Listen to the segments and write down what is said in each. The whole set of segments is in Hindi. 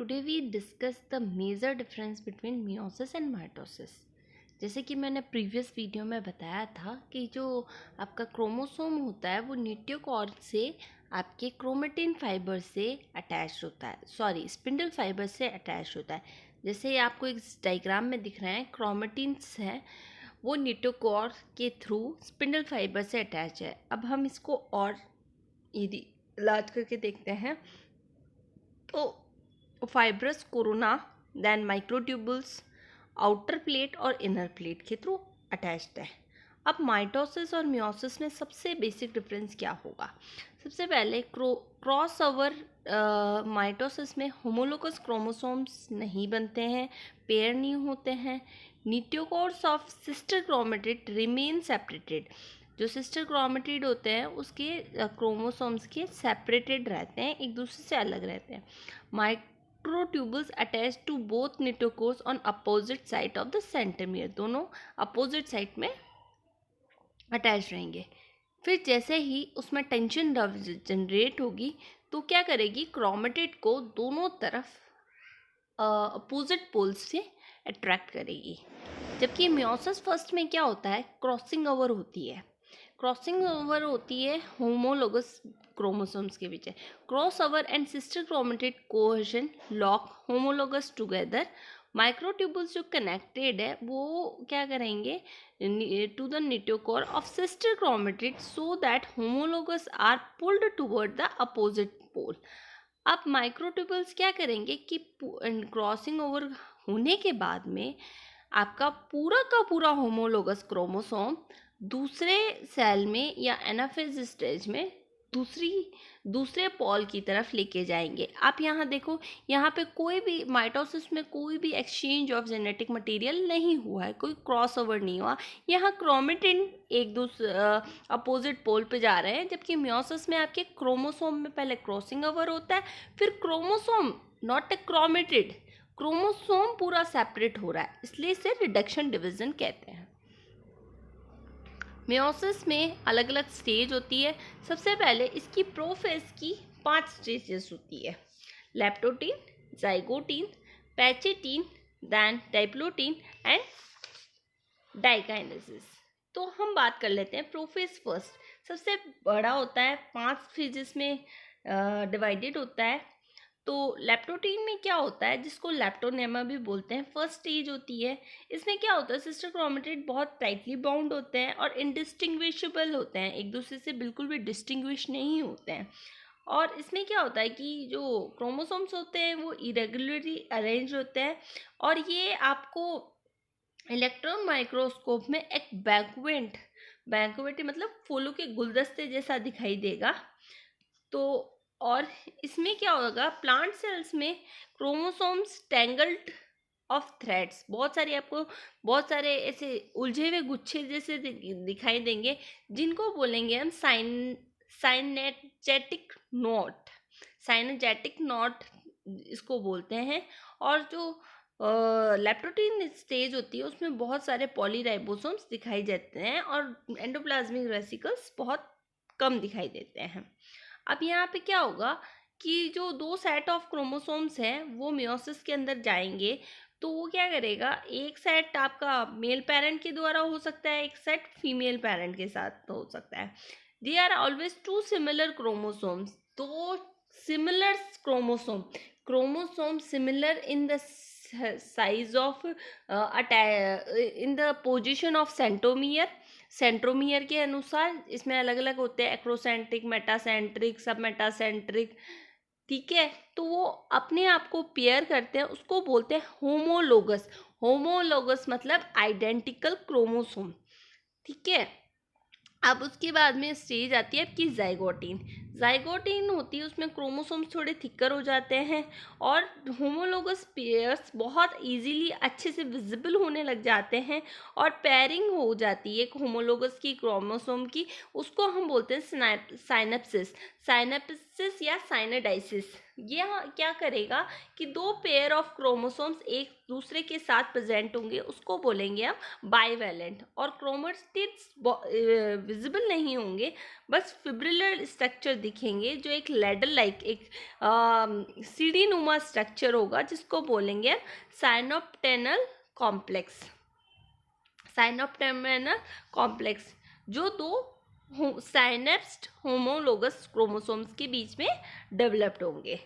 Today we discuss the major difference between meiosis and mitosis. जैसे कि मैंने प्रीवियस वीडियो में बताया था कि जो आपका क्रोमोसोम होता है वो न्यूक्लियोकॉर्ड से आपके क्रोमेटिन फाइबर से अटैच होता है, स्पिंडल फाइबर से अटैच होता है। जैसे आपको एक डायग्राम में दिख रहे हैं, क्रोमेटिन्स हैं वो न्यूक्लियोकॉर्ड के थ्रू स्पिंडल फाइबर से अटैच है। अब हम इसको और यदि इलाज करके देखते हैं तो fibrous corona then microtubules outer plate और इनर प्लेट के थ्रू अटैच्ड है। अब माइटोसिस और मियोसिस में सबसे बेसिक डिफरेंस क्या होगा? सबसे पहले क्रॉस ओवर माइटोसिस में होमोलोगस क्रोमोसोम्स नहीं बनते हैं, पेयर नहीं होते हैं। Nucleochords of sister chromatid remain separated. जो सिस्टर क्रोमेटिड होते हैं उसके क्रोमोसोम्स के सेपरेटेड रहते हैं, एक दूसरे से अलग रहते हैं। Microtubules attach to both nucleocores on opposite side of the centromere, दोनों अपोजिट साइड में अटैच रहेंगे। फिर जैसे ही उसमें टेंशन जनरेट होगी तो क्या करेगी, क्रोमेटिड को दोनों तरफ अपोजिट पोल्स से अट्रैक्ट करेगी। जबकि मियोसिस फर्स्ट में क्या होता है, क्रॉसिंग ओवर होती है। क्रॉसिंग ओवर होती है होमोलोगस क्रोमोसोम्स के बीच। Cross over and sister chromatid cohesion lock homologous together. Microtubules जो कनेक्टेड है वो क्या करेंगे, to the nucleocore of sister chromatid so that homologous are pulled toward the opposite pole. अब माइक्रोट्यूबुल्स क्या करेंगे कि क्रॉसिंग ओवर होने के बाद में आपका पूरा का पूरा होमोलोगस क्रोमोसोम दूसरे सेल में या एनाफेज स्टेज में दूसरे पॉल की तरफ लेके जाएंगे। आप यहाँ देखो, यहाँ पे कोई भी माइटोसिस में कोई भी एक्सचेंज ऑफ जेनेटिक मटेरियल नहीं हुआ है, कोई क्रॉस ओवर नहीं हुआ। यहाँ क्रोमेटिन एक दूसरे अपोजिट पोल पे जा रहे हैं, जबकि मियोसिस में आपके क्रोमोसोम में पहले क्रॉसिंग ओवर होता है, फिर chromosome not a chromatid, chromosome पूरा सेपरेट हो रहा है, इसलिए इसे रिडक्शन डिवीजन कहते हैं। मियोसिस में अलग अलग स्टेज होती है। सबसे पहले इसकी प्रोफेज की 5 स्टेजेस होती है, लैप्टोटीन, जाइगोटीन, पैचेटीन, देन डाइप्लोटीन एंड डाइकाइनेसिस। तो हम बात कर लेते हैं प्रोफेज फर्स्ट। सबसे बड़ा होता है, 5 फेजेस में डिवाइडेड होता है। तो लैप्टोटीन में क्या होता है, जिसको लैप्टोनेमा भी बोलते हैं, फर्स्ट स्टेज होती है। इसमें क्या होता है, सिस्टर क्रोमेटिड बहुत टाइटली बाउंड होते हैं और इनडिस्टिंग्विशेबल होते हैं, एक दूसरे से बिल्कुल भी डिस्टिंग्विश नहीं होते हैं। और इसमें क्या होता है कि जो क्रोमोसोम्स होते हैं वो इरेगुलरली अरेंज होते हैं, और ये आपको इलेक्ट्रॉन माइक्रोस्कोप में एक बैंकुएट मतलब फूलों के गुलदस्ते जैसा दिखाई देगा। तो और इसमें क्या होगा, प्लांट सेल्स में क्रोमोसोम्स टैंगल्ड ऑफ थ्रेड्स, बहुत सारे ऐसे उलझे हुए गुच्छे जैसे दिखाई देंगे, जिनको बोलेंगे हम साइनेजेटिक नॉट इसको बोलते हैं। और जो लैप्टोटीन स्टेज होती है उसमें बहुत सारे पॉलीराइबोसोम्स दिखाई देते हैं और एंडोप्लाज्मिक वेसिकल्स बहुत कम दिखाई देते हैं। अब यहाँ पे क्या होगा कि जो 2 सेट ऑफ क्रोमोसोम्स हैं वो मियोसिस के अंदर जाएंगे, तो वो क्या करेगा, एक सेट आपका मेल पेरेंट के द्वारा हो सकता है, एक सेट फीमेल पेरेंट के साथ हो सकता है। They are always 2 similar chromosomes, 2 similar chromosome similar in the size of in the position of centromere के अनुसार इसमें अलग अलग होते हैं, एक्रोसेंट्रिक, मेटासेंट्रिक, सब मेटासेंट्रिक, ठीक है। तो वो अपने आप को पेयर करते हैं, उसको बोलते हैं होमोलोगस मतलब आइडेंटिकल क्रोमोसोम, ठीक है। अब उसके बाद में स्टेज आती है आपकी जाइगोटीन होती है, उसमें क्रोमोसोम्स थोड़े थिकर हो जाते हैं और होमोलोगस पेयर्स बहुत इजीली अच्छे से विजिबल होने लग जाते हैं और पेयरिंग हो जाती है एक होमोलोगस की क्रोमोसोम की, उसको हम बोलते हैं साइनेप्सिस या साइनोडाइसिस। ये क्या करेगा कि दो पेयर ऑफ क्रोमोसोम्स एक दूसरे के साथ प्रेजेंट होंगे, उसको बोलेंगे हम बाइवैलेंट। और क्रोमेटिड्स विजिबल नहीं होंगे, बस फिब्रिलर स्ट्रक्चर दिखेंगे जो एक लैडर लाइक एक सीढ़ी नुमा स्ट्रक्चर होगा, जिसको बोलेंगे साइनोप्टेनल कॉम्प्लेक्स। साइनोप्टेनल कॉम्प्लेक्स जो दो साइनेप्स्ड होमोलोगस क्रोमोसोम्स के बीच में डेवलप्ड होंगे।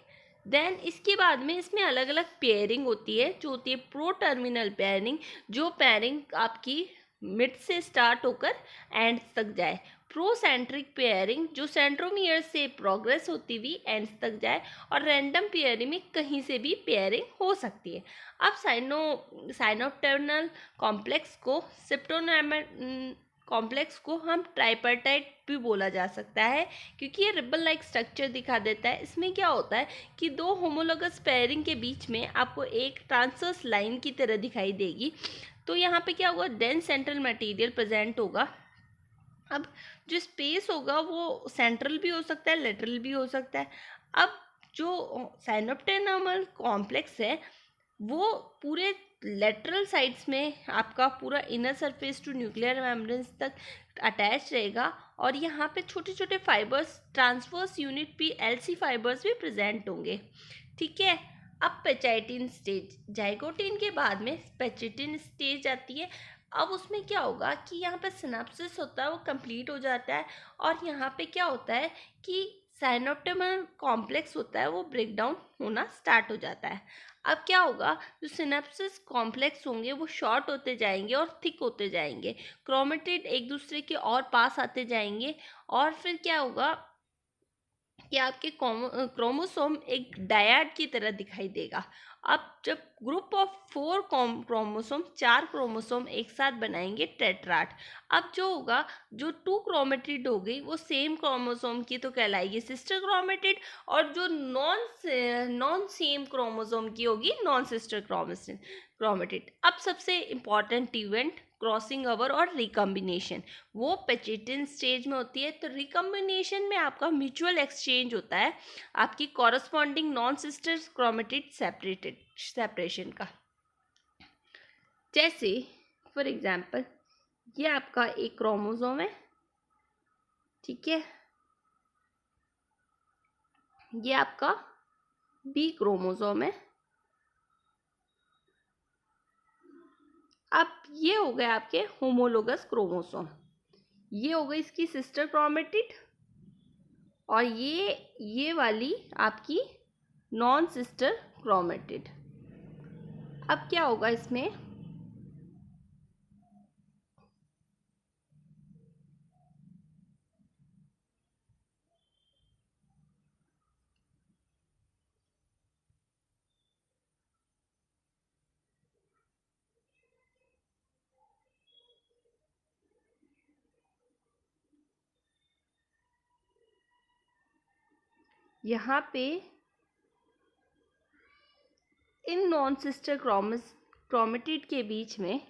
देन इसके बाद में इसमें अलग अलग पेयरिंग होती है, जो होती है प्रो टर्मिनल पेयरिंग, जो पेयरिंग आपकी मिड से स्टार्ट होकर एंड तक जाए। प्रोसेंट्रिक पेयरिंग जो सेंट्रोमियर से प्रोग्रेस होती हुई एंड तक जाए। और रैंडम पेयरिंग में कहीं से भी पेयरिंग हो सकती है। अब साइनोप्टेनल कॉम्प्लेक्स को कॉम्प्लेक्स को हम ट्राइपर्टाइट भी बोला जा सकता है, क्योंकि ये रिबन लाइक स्ट्रक्चर दिखा देता है। इसमें क्या होता है कि दो होमोलोगस पेयरिंग के बीच में आपको एक ट्रांसवर्स लाइन की तरह दिखाई देगी। तो यहाँ पे क्या होगा, डेंस सेंट्रल मटेरियल प्रेजेंट होगा। अब जो स्पेस होगा वो सेंट्रल भी हो सकता है, लेटरल भी हो सकता है। अब जो साइनोप्टेनल कॉम्प्लेक्स है वो पूरे लेटरल साइड्स में आपका पूरा inner surface to nuclear membranes तक अटैच रहेगा। और यहाँ पे छोटे छोटे fibres, transverse unit PLC fibres भी प्रेजेंट होंगे। ठीक है। अब पेचाइटिन स्टेज, जाइगोटिन के बाद में पेचाइटिन स्टेज आती है। अब उसमें क्या होगा कि यहाँ पे सिनेप्सिस होता है, वो कंप्लीट हो जाता है। और यहाँ पे क्या होता है कि साइनोप्टेनल कॉम्प्लेक्स होता है वो ब्रेक डाउन होना स्टार्ट हो जाता है। अब क्या होगा, जो सिनेप्सिस कॉम्प्लेक्स होंगे वो शॉर्ट होते जाएंगे और थिक होते जाएंगे। क्रोमेटिड एक दूसरे के और पास आते जाएंगे। और फिर क्या होगा कि आपके क्रोमोसोम एक डायड की तरह दिखाई देगा। अब जब ग्रुप ऑफ 4 क्रोमोसोम, 4 क्रोमोसोम एक साथ बनाएंगे टेट्राड। अब जो होगा, जो 2 क्रोमेटिड हो गई वो सेम क्रोमोसोम की तो कहलाएगी सिस्टर क्रोमेटिड, और जो नॉन सेम क्रोमोसोम की होगी नॉन सिस्टर क्रोमेटिड। अब सबसे इम्पॉर्टेंट इवेंट क्रॉसिंग ओवर और रिकम्बिनेशन, वो पेचाइटिन स्टेज में होती है। तो रिकम्बिनेशन में आपका म्यूचुअल एक्सचेंज होता है आपकी corresponding non sister chromatid separation का। जैसे फॉर एग्जांपल ये आपका एक क्रोमोसोम है, ठीक है, ये आपका B क्रोमोसोम है। अब ये हो गए आपके होमोलोगस क्रोमोसोम, ये हो गई इसकी सिस्टर क्रोमेटिड, और ये वाली आपकी नॉन सिस्टर क्रोमेटिड। अब क्या होगा इसमें, यहाँ पे इन नॉन सिस्टर क्रोमेटिड के बीच में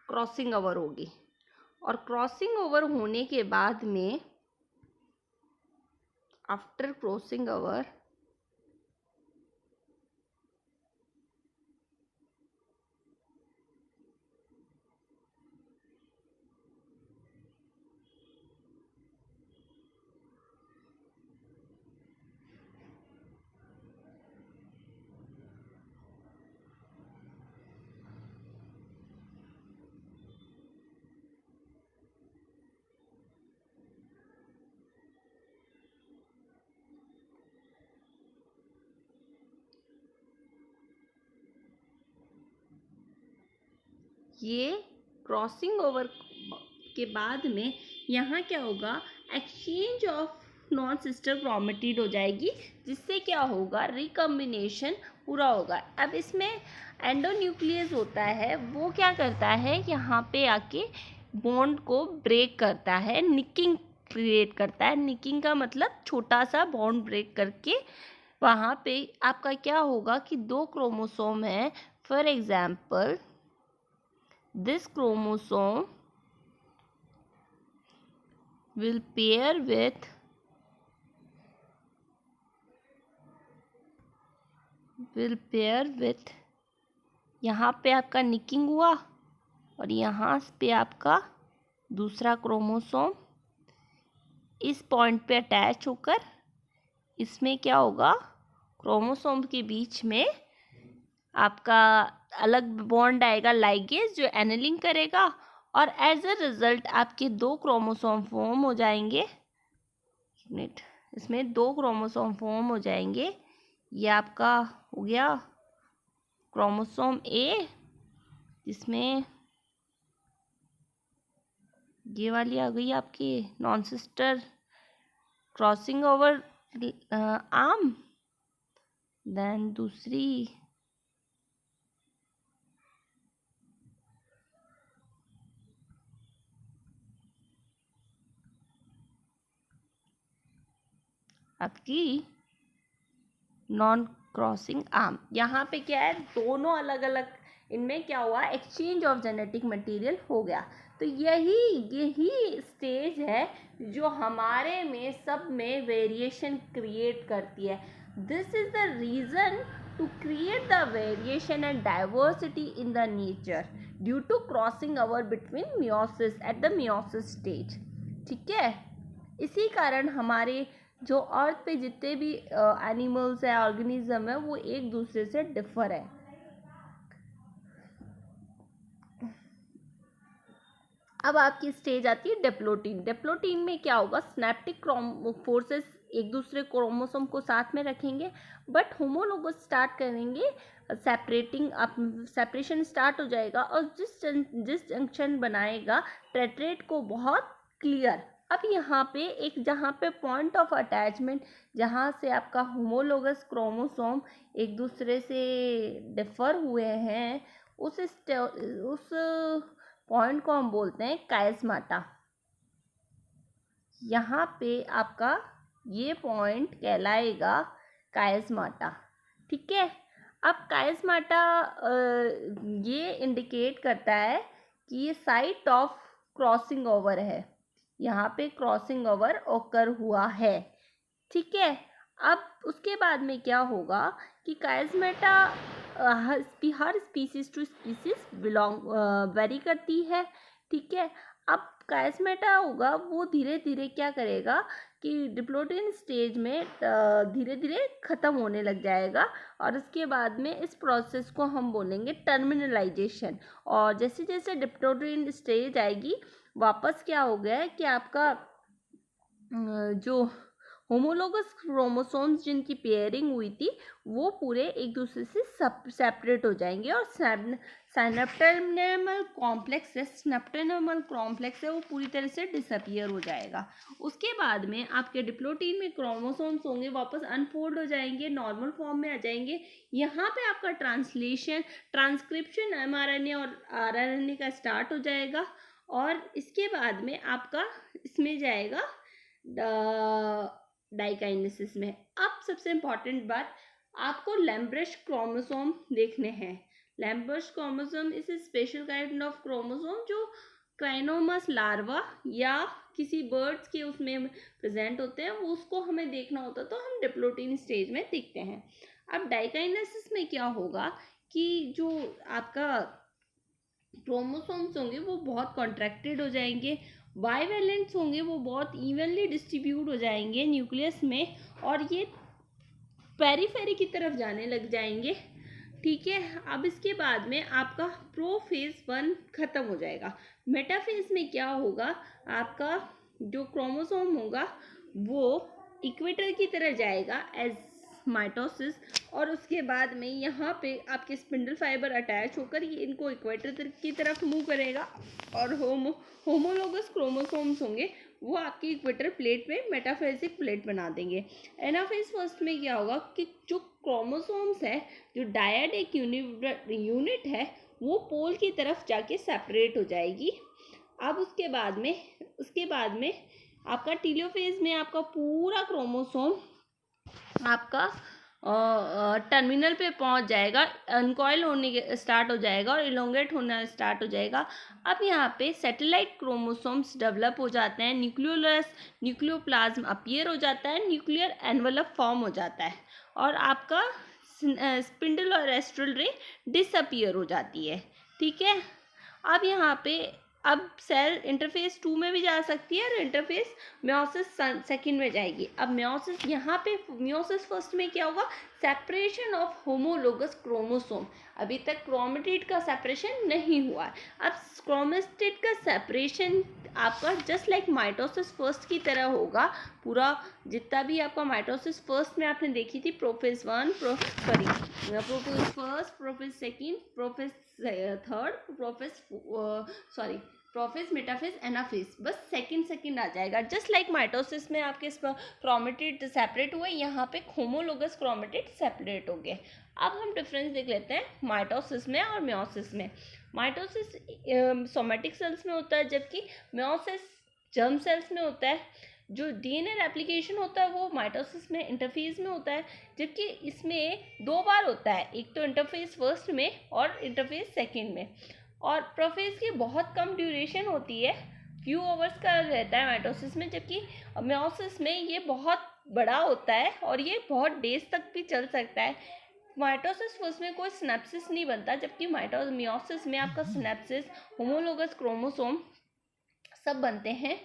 क्रॉसिंग ओवर होगी। और क्रॉसिंग ओवर होने के बाद में आफ्टर क्रॉसिंग ओवर ये क्रॉसिंग ओवर के बाद में यहाँ क्या होगा, exchange of non sister chromatid हो जाएगी, जिससे क्या होगा, रिकम्बिनेशन पूरा होगा। अब इसमें एंडोन्यूक्लियस होता है, वो क्या करता है, यहाँ पे आके बॉन्ड को ब्रेक करता है, निकिंग क्रिएट करता है। निकिंग का मतलब छोटा सा बॉन्ड ब्रेक करके वहाँ पे आपका क्या होगा कि दो क्रोमोसोम है, for example this chromosome will pair with will pair with, यहाँ पे आपका निकिंग हुआ और यहाँ पे आपका दूसरा क्रोमोसोम इस पॉइंट पे अटैच होकर इसमें क्या होगा, क्रोमोसोम के बीच में आपका अलग बॉन्ड आएगा लाइगेज जो एनेलिंग करेगा और एज अ रिजल्ट आपके 2 क्रोमोसोम फॉर्म हो जाएंगे। इसमें 2 क्रोमोसोम फॉर्म हो जाएंगे। ये आपका हो गया क्रोमोसोम ए, जिसमें ये वाली आ गई आपकी non sister crossing over arm. Then दूसरी आपकी नॉन क्रॉसिंग आर्म। यहाँ पे क्या है, दोनों अलग अलग, इनमें क्या हुआ, एक्सचेंज ऑफ जेनेटिक मटेरियल हो गया। तो यही स्टेज है जो हमारे में सब में वेरिएशन क्रिएट करती है। This is the reason to create the variation and diversity in the nature due to crossing over between meiosis at the meiosis stage. ठीक है, इसी कारण हमारे जो अर्थ पे जितने भी एनिमल्स है, ऑर्गेनिज्म है, वो एक दूसरे से डिफर है। अब आपकी स्टेज आती है डिप्लोटीन। डिप्लोटीन में क्या होगा, सिनेप्टिक फोर्सेस एक दूसरे क्रोमोसोम को साथ में रखेंगे, बट होमोलोगस स्टार्ट करेंगे, सेपरेशन स्टार्ट हो जाएगा और जिस जंक्शन बनाएगा टेट्रेट को बहुत क्लियर। अब यहाँ पे एक, जहाँ पे पॉइंट ऑफ अटैचमेंट, जहाँ से आपका होमोलोगस क्रोमोसोम एक दूसरे से डिफर हुए हैं, उस पॉइंट को हम बोलते हैं कायस्माटा। यहाँ पे आपका ये पॉइंट कहलाएगा कायस्माटा। ठीक है, अब कायस्माटा ये इंडिकेट करता है कि ये साइट ऑफ क्रॉसिंग ओवर है, यहाँ पे क्रॉसिंग ओवर ओकर हुआ है। ठीक है, अब उसके बाद में क्या होगा कि कायस्माटा हर स्पीसीज टू स्पीसीज वेरी करती है। ठीक है, अब कायस्माटा होगा वो धीरे धीरे क्या करेगा कि डिप्लोटीन स्टेज में धीरे धीरे ख़त्म होने लग जाएगा और उसके बाद में इस प्रोसेस को हम बोलेंगे टर्मिनलाइजेशन। और जैसे जैसे डिप्लोटीन स्टेज आएगी, वापस क्या हो गया है कि आपका जो होमोलोगस क्रोमोसोम्स जिनकी पेयरिंग हुई थी वो पूरे एक दूसरे से सेपरेट हो जाएंगे और सिनेप्टर्नल कॉम्प्लेक्स है वो पूरी तरह से डिसअपियर हो जाएगा। उसके बाद में आपके डिप्लोटीन में क्रोमोसोम्स होंगे, वापस अनफोल्ड हो जाएंगे, नॉर्मल फॉर्म में आ जाएंगे। यहाँ पे आपका ट्रांसक्रिप्शन mRNA और RNA का स्टार्ट हो जाएगा और इसके बाद में आपका इसमें जाएगा डाइकाइनेसिस में। अब सबसे इम्पॉर्टेंट बात, आपको लैम्ब्रश क्रोमोसोम देखने हैं। Lampbrush chromosome is a special kind of chromosome जो क्राइनोमस लार्वा या किसी बर्ड्स के उसमें प्रेजेंट होते हैं, वो उसको हमें देखना होता तो हम डिप्लोटीन स्टेज में देखते हैं। अब डाइकाइनेसिस में क्या होगा कि जो आपका क्रोमोसोम्स होंगे वो बहुत कॉन्ट्रैक्टेड हो जाएंगे, बाइवेलेंट्स होंगे वो बहुत इवनली डिस्ट्रीब्यूट हो जाएंगे न्यूक्लियस में और ये पेरीफेरी की तरफ जाने लग जाएंगे। ठीक है, अब इसके बाद में आपका प्रोफेज 1 खत्म हो जाएगा। मेटाफेज में क्या होगा, आपका जो क्रोमोसोम होगा वो इक्वेटर की तरह जाएगा एज माइटोसिस और उसके बाद में यहाँ पे आपके स्पिंडल फाइबर अटैच होकर ये इनको इक्वेटर की तरफ मूव करेगा और होमोलोगस क्रोमोसोम्स होंगे वो आपकी इक्वेटर प्लेट में मेटाफेजिक प्लेट बना देंगे। एनाफेज फर्स्ट में क्या होगा कि जो क्रोमोसोम्स है, जो डायड एक यूनिट है, वो पोल की तरफ जाके सेपरेट हो जाएगी। अब उसके बाद में आपका टीलोफेज में आपका पूरा क्रोमोसोम आपका टर्मिनल पे पहुंच जाएगा, अनकॉइल होने स्टार्ट हो जाएगा और इलोंगेट होना स्टार्ट हो जाएगा। अब यहाँ पे सैटेलाइट क्रोमोसोम्स डेवलप हो जाते हैं, न्यूक्लियोप्लाज्म अपीयर हो जाता है, न्यूक्लियर एनवलप फॉर्म हो जाता है और आपका स्पिंडल और एस्ट्रल रे डिसअपियर हो जाती है। ठीक है, अब यहाँ पे अब सेल इंटरफेस 2 में भी जा सकती है और इंटरफेस मियोसिस सेकंड में जाएगी। अब मियोसिस यहाँ पे मियोसिस फर्स्ट में क्या होगा, सेपरेशन ऑफ होमोलोगस क्रोमोसोम। अभी तक क्रोमेटिड का सेपरेशन नहीं हुआ है। अब क्रोमेटिड का सेपरेशन आपका जस्ट लाइक माइटोसिस फर्स्ट की तरह होगा। पूरा जितना भी आपका माइटोसिस फर्स्ट में आपने देखी थी, prophase 1 prophase first, prophase second, prophase third, prophase, metaphase, anaphase, बस सेकंड आ जाएगा। जस्ट लाइक माइटोसिस में आपके क्रोमेटिड सेपरेट हुए, यहाँ पे होमोलोगस क्रोमेटिड सेपरेट हो गए। अब हम डिफरेंस देख लेते हैं माइटोसिस में और मियोसिस में। माइटोसिस सोमेटिक सेल्स में होता है, जबकि मियोसिस जर्म सेल्स में होता है। जो डीएनए रेप्लिकेशन होता है वो माइटोसिस में इंटरफेज में होता है, जबकि इसमें 2 बार होता है, एक तो इंटरफेज फर्स्ट में और इंटरफेज सेकंड में। और प्रोफेज की बहुत कम ड्यूरेशन होती है, फ्यू आवर्स का रहता है माइटोसिस में, जबकि मियोसिस में ये बहुत बड़ा होता है और ये बहुत डेज तक भी चल सकता है। माइटोसिस फर्स्ट में कोई सिनेप्सिस नहीं बनता, जबकि मियोसिस में आपका सिनेप्सिस, होमोलोगस क्रोमोसोम सब बनते हैं।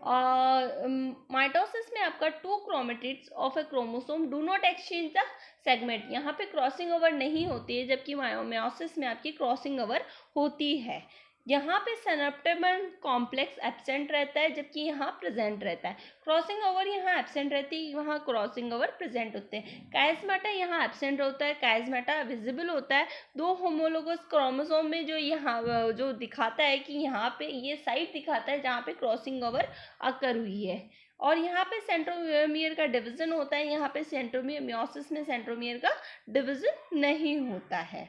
और माइटोसिस में आपका 2 chromatids of A chromosome do not exchange the segment, यहाँ पे क्रॉसिंग ओवर नहीं होती है, जबकि मियोसिस में आपकी क्रॉसिंग ओवर होती है। यहाँ पे सेनेप्टेमल कॉम्प्लेक्स एब्सेंट रहता है, जबकि यहाँ प्रेजेंट रहता है। क्रॉसिंग ओवर यहाँ एब्सेंट रहती है, वहाँ क्रॉसिंग ओवर प्रेजेंट होते हैं। काइस्मेटा यहाँ एब्सेंट होता है, काइस्मेटा विजिबल होता है। 2 होमोलोगस क्रोमोसोम में जो यहाँ जो दिखाता है कि यहाँ पे ये साइट दिखाता है जहाँ पे क्रॉसिंग ओवर अकर हुई है। और यहाँ पे सेंट्रोमियर का डिवीजन होता है, यहाँ पे सेंट्रोमियर, मियोसिस में सेंट्रोमियर का डिवीजन नहीं होता है।